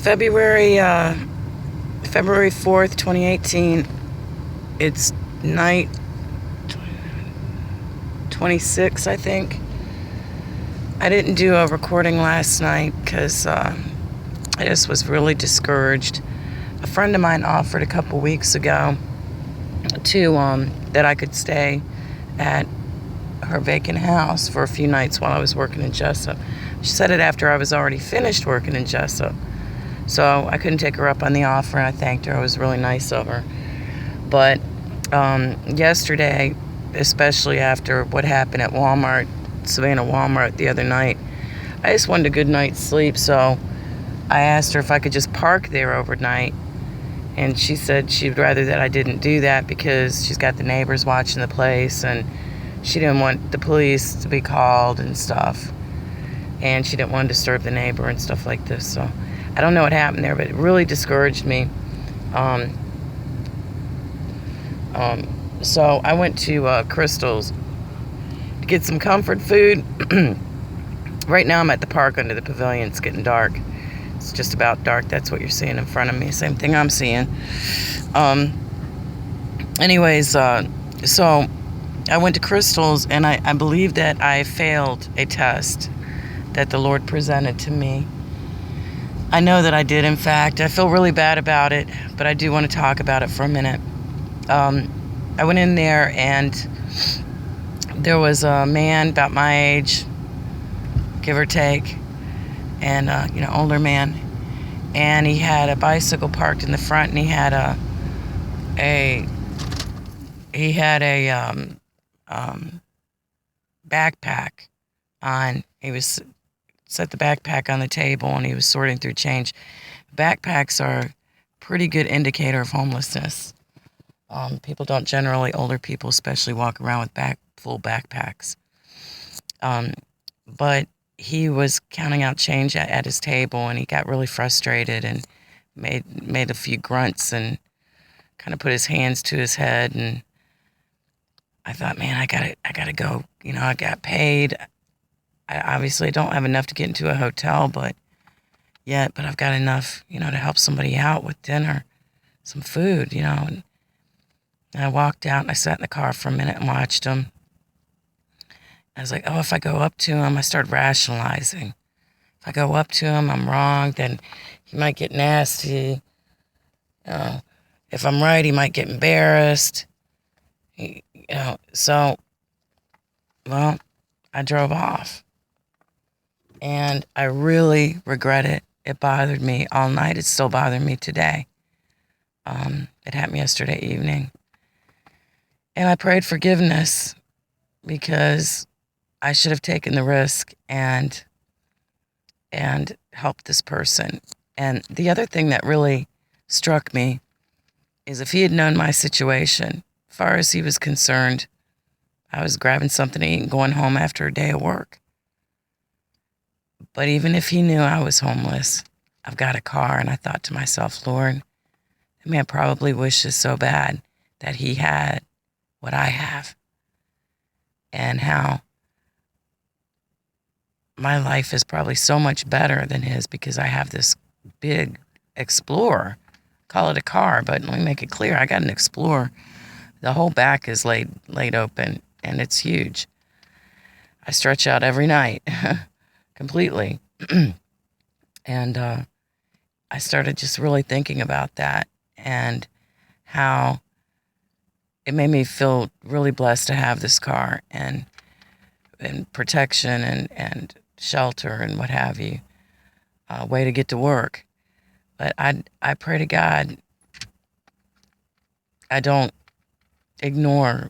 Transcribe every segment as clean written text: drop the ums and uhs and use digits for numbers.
February February 4th, 2018. It's night 26, I think. I didn't do a recording last night because I just was really discouraged. A friend of mine offered a couple weeks ago to that I could stay at her vacant house for a few nights while I was working in Jessup. She said it after I was already finished working in Jessup. So I couldn't take her up on the offer, and I thanked her. It was really nice of her. But yesterday, especially after what happened at Walmart, Savannah Walmart the other night, I just wanted a good night's sleep. So I asked her if I could just park there overnight. And she said she'd rather that I didn't do that because she's got the neighbors watching the place, and she didn't want the police to be called and stuff. And she didn't want to disturb the neighbor and stuff like this. So I don't know what happened there, but it really discouraged me. So I went to Crystal's to get some comfort food. Right now I'm at the park under the pavilion. It's getting dark. It's just about dark. That's what you're seeing in front of me. Same thing I'm seeing. So I went to Crystal's, and I believe that I failed a test that the Lord presented to me. I know that I did, in fact. I feel really bad about it, but I do want to talk about it for a minute. I went in there, and there was a man about my age, give or take, and older man, and he had a bicycle parked in the front, and he had a backpack on. He was set the backpack on the table, and he was sorting through change. Backpacks are a pretty good indicator of homelessness. People don't generally, older people especially, walk around with full backpacks. But he was counting out change at his table, and he got really frustrated and made a few grunts and kind of put his hands to his head. And I thought, man, I gotta go. I got paid. I obviously don't have enough to get into a hotel, but I've got enough, to help somebody out with dinner, some food, And I walked out, and I sat in the car for a minute and watched him. I was like, oh, if I go up to him, I started rationalizing. If I go up to him, I'm wrong, then he might get nasty. If I'm right, he might get embarrassed. So, well, I drove off. And I really regret it. It bothered me all night. It's still bothering me today. It happened yesterday evening. And I prayed forgiveness because I should have taken the risk and helped this person. And the other thing that really struck me is if he had known my situation, as far as he was concerned, I was grabbing something to eat and going home after a day of work. But even if he knew I was homeless, I've got a car, and I thought to myself, Lord, that man probably wishes so bad that he had what I have, and how my life is probably so much better than his because I have this big Explorer. Call it a car, but let me make it clear. I got an Explorer. The whole back is laid open, and it's huge. I stretch out every night completely. And I started just really thinking about that and how it made me feel really blessed to have this car and protection and shelter and what have you, a way to get to work. But I pray to God I don't ignore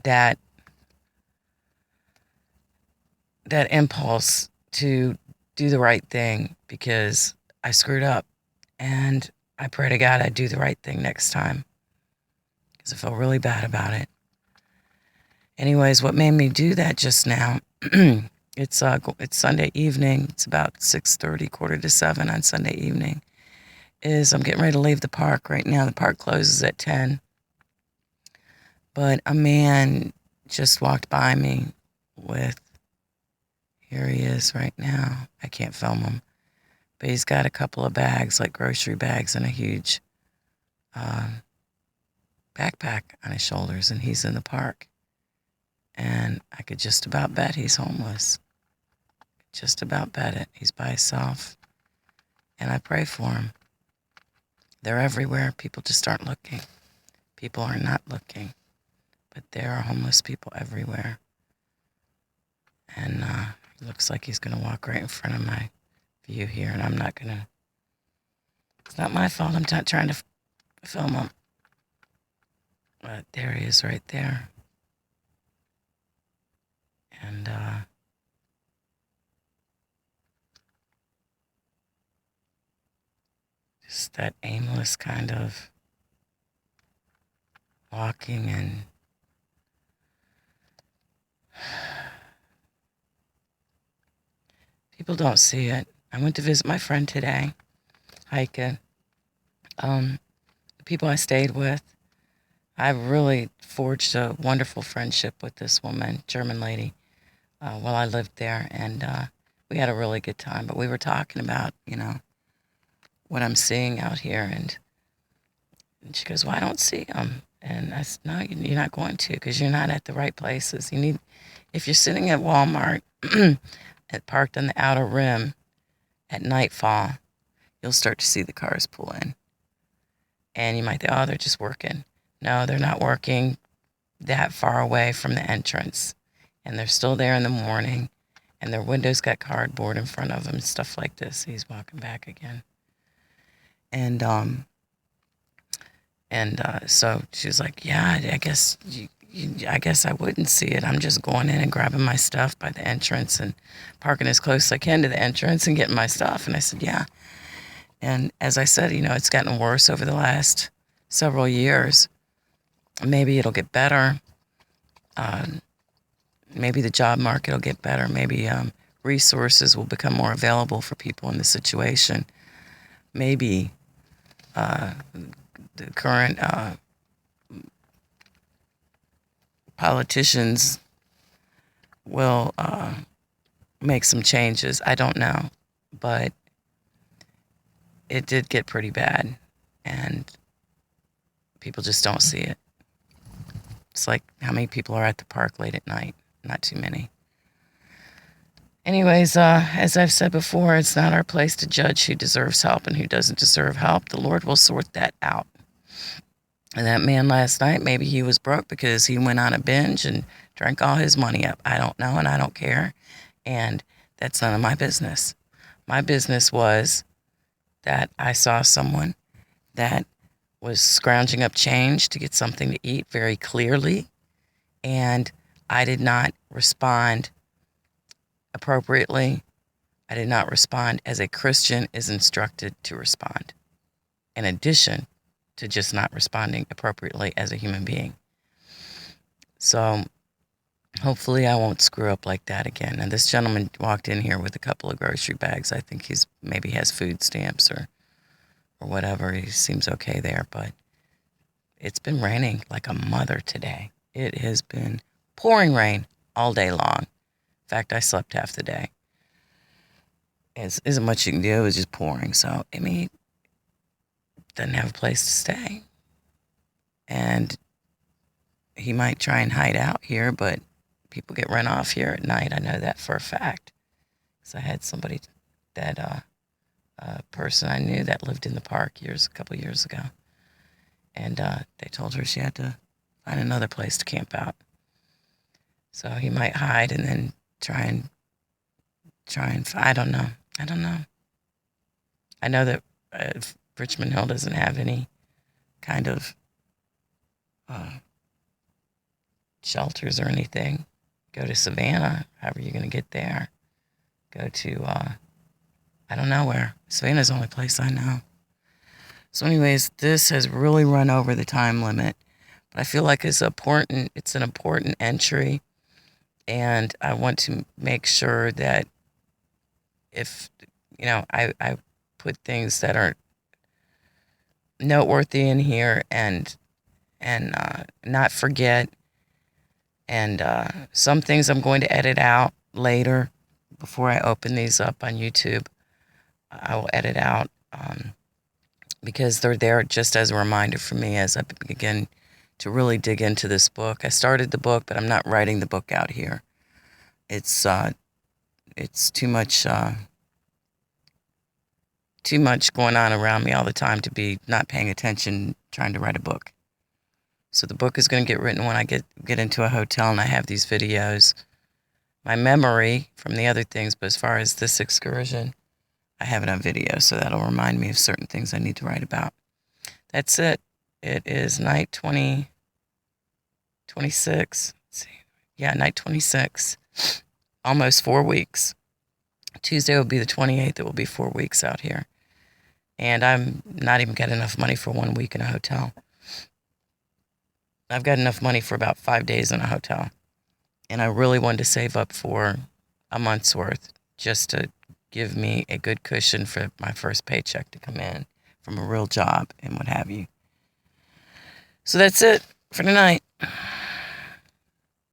that impulse to do the right thing because I screwed up. And I pray to God I do the right thing next time because I feel really bad about it. Anyways, what made me do that just now, it's Sunday evening. It's about 6:30, 6:45 on Sunday evening, is I'm getting ready to leave the park right now. The park closes at 10. But a man just walked by me with, here he is right now. I can't film him. But he's got a couple of bags, like grocery bags, and a huge backpack on his shoulders, and he's in the park. And I could just about bet he's homeless. Just about bet it. He's by himself. And I pray for him. They're everywhere. People just aren't looking. People are not looking. But there are homeless people everywhere. And it looks like he's going to walk right in front of my view here. And I'm not going to... It's not my fault. I'm not trying to film him. But there he is right there. And just that aimless kind of walking, and people don't see it. I went to visit my friend today, Heike. The people I stayed with, I really forged a wonderful friendship with this woman, German lady, while I lived there, and we had a really good time. But we were talking about, what I'm seeing out here, and she goes, "Well, I don't see them." And I said, "No, you're not going to, because you're not at the right places. If you're sitting at Walmart, parked on the outer rim at nightfall, you'll start to see the cars pull in. And you might think, oh, they're just working. No, they're not working that far away from the entrance. And they're still there in the morning. And their windows got cardboard in front of them and stuff like this." He's walking back again. And so she was like, "Yeah, I guess I guess I wouldn't see it. I'm just going in and grabbing my stuff by the entrance and parking as close as I can to the entrance and getting my stuff." And I said, "Yeah." And as I said, it's gotten worse over the last several years. Maybe it'll get better. Maybe the job market will get better. Maybe resources will become more available for people in this situation. Maybe the current politicians will make some changes. I don't know. But it did get pretty bad, and people just don't see it. It's like, how many people are at the park late at night? Not too many. Anyways, as I've said before, it's not our place to judge who deserves help and who doesn't deserve help. The Lord will sort that out. And that man last night, maybe he was broke because he went on a binge and drank all his money up. I don't know, and I don't care. And that's none of my business. My business was that I saw someone that was scrounging up change to get something to eat very clearly, and I did not respond appropriately. I did not respond as a Christian is instructed to respond, in addition to just not responding appropriately as a human being. So hopefully I won't screw up like that again. And this gentleman walked in here with a couple of grocery bags. I think he's maybe has food stamps or whatever. He seems okay there, but it's been raining like a mother today. It has been pouring rain all day long. In fact, I slept half the day. It isn't much you can do. It was just pouring. So, doesn't have a place to stay. And he might try and hide out here, but people get run off here at night. I know that for a fact. Because I had somebody that, a person I knew that lived in the park a couple years ago. And they told her she had to find another place to camp out. So he might hide and then try and I don't know. I know that Richmond Hill doesn't have any kind of shelters or anything. Go to Savannah, however you're going to get there. Go to, I don't know where. Savannah's the only place I know. So anyways, this has really run over the time limit. But I feel like it's an important entry. And I want to make sure that if, I put things that are noteworthy in here and not forget. And some things I'm going to edit out later before I open these up on YouTube. I will edit out because they're there just as a reminder for me as I begin to really dig into this book. I started the book, but I'm not writing the book out here. It's too much going on around me all the time to be not paying attention trying to write a book. So the book is going to get written when I get into a hotel and I have these videos. My memory from the other things, but as far as this excursion, I have it on video, so that'll remind me of certain things I need to write about. That's it. It is night 26. Let's see. Yeah, night 26. Almost 4 weeks. Tuesday will be the 28th. It will be 4 weeks out here. And I'm not even got enough money for 1 week in a hotel. I've got enough money for about 5 days in a hotel. And I really wanted to save up for a month's worth just to give me a good cushion for my first paycheck to come in from a real job and what have you. So that's it for tonight.